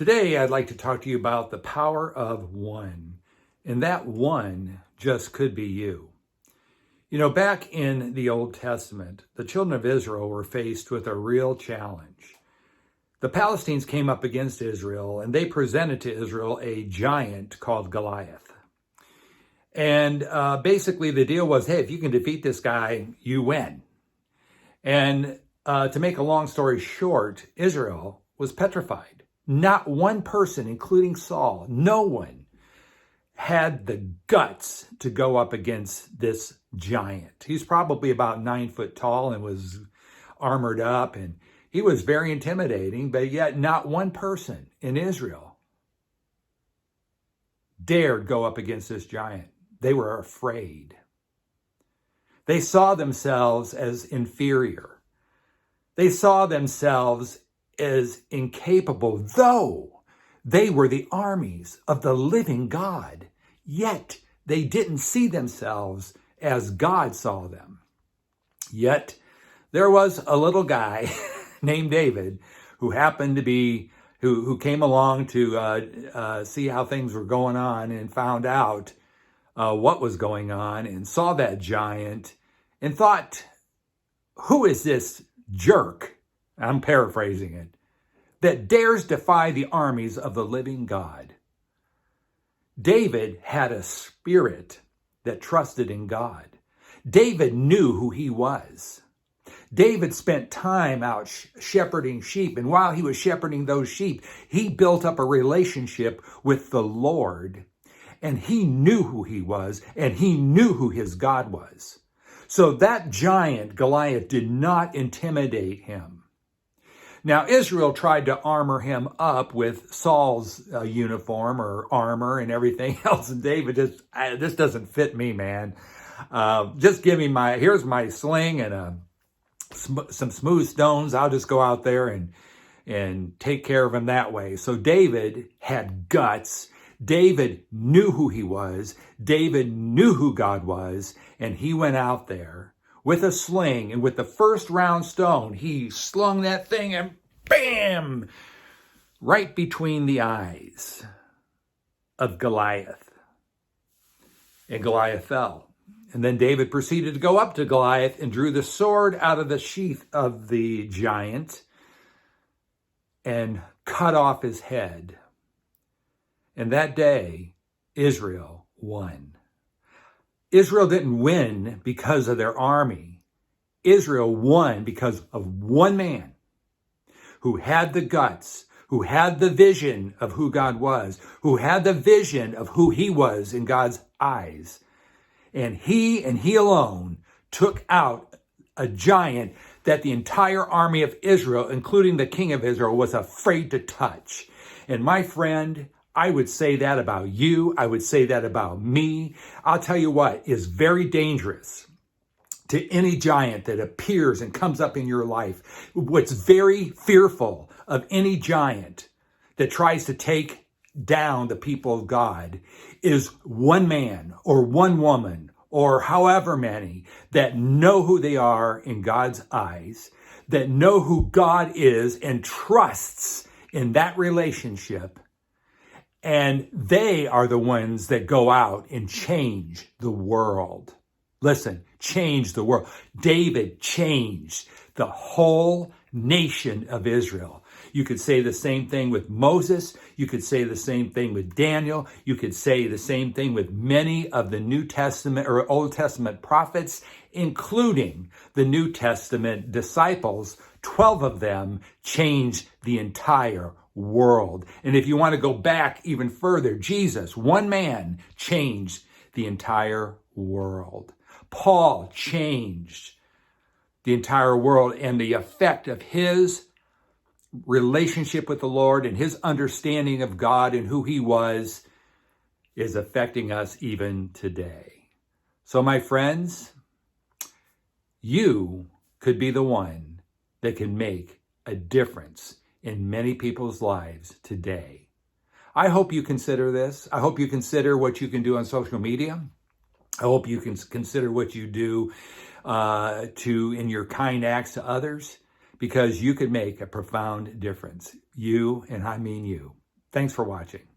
Today, I'd like to talk to you about the power of one, and that one just could be you. You know, back in the Old Testament, the children of Israel were faced with a real challenge. The Palestinians came up against Israel, and they presented to Israel a giant called Goliath. And basically, the deal was, hey, if you can defeat this guy, you win. And to make a long story short, Israel was petrified. Not one person, including Saul, no one had the guts to go up against this giant. He's probably about 9 foot tall and was armored up, and he was very intimidating, but yet not one person in Israel dared go up against this giant. They were afraid. They saw themselves as inferior. They saw themselves as incapable, though they were the armies of the living God. Yet they didn't see themselves as God saw them. Yet there was a little guy named David who happened to be, who came along to see how things were going on and found out what was going on and saw that giant and thought, who is this jerk? I'm paraphrasing it, that dares defy the armies of the living God. David had a spirit that trusted in God. David knew who he was. David spent time out shepherding sheep, and while he was shepherding those sheep, he built up a relationship with the Lord, and he knew who he was, and he knew who his God was. So that giant, Goliath, did not intimidate him. Now, Israel tried to armor him up with Saul's uniform or armor and everything else. And David just, this doesn't fit me, man. Just give me here's my sling and some smooth stones. I'll just go out there and take care of him that way. So David had guts. David knew who he was. David knew who God was. And he went out there with a sling, and with the first round stone, he slung that thing and bam! Right between the eyes of Goliath. And Goliath fell. And then David proceeded to go up to Goliath and drew the sword out of the sheath of the giant and cut off his head. And that day, Israel won. Israel didn't win because of their army. Israel won because of one man who had the guts, who had the vision of who God was, who had the vision of who he was in God's eyes. And he alone took out a giant that the entire army of Israel, including the king of Israel, was afraid to touch. And my friend, I would say that about you. I would say that about me. I'll tell you what is very dangerous to any giant that appears and comes up in your life. What's very fearful of any giant that tries to take down the people of God is one man or one woman or however many that know who they are in God's eyes, that know who God is and trusts in that relationship. And they are the ones that go out and change the world. Listen, change the world. David changed the whole nation of Israel. You could say the same thing with Moses. You could say the same thing with Daniel. You could say the same thing with many of the New Testament or Old Testament prophets, including the New Testament disciples. 12 of them changed the entire world. And if you want to go back even further, Jesus, one man, changed the entire world. Paul changed the entire world, and the effect of his relationship with the Lord and his understanding of God and who he was is affecting us even today. So my friends, you could be the one that can make a difference in many people's lives today. I hope you consider this. I hope you consider what you can do on social media. I hope you can consider what you do in your kind acts to others, because you could make a profound difference. You, and I mean you. Thanks for watching.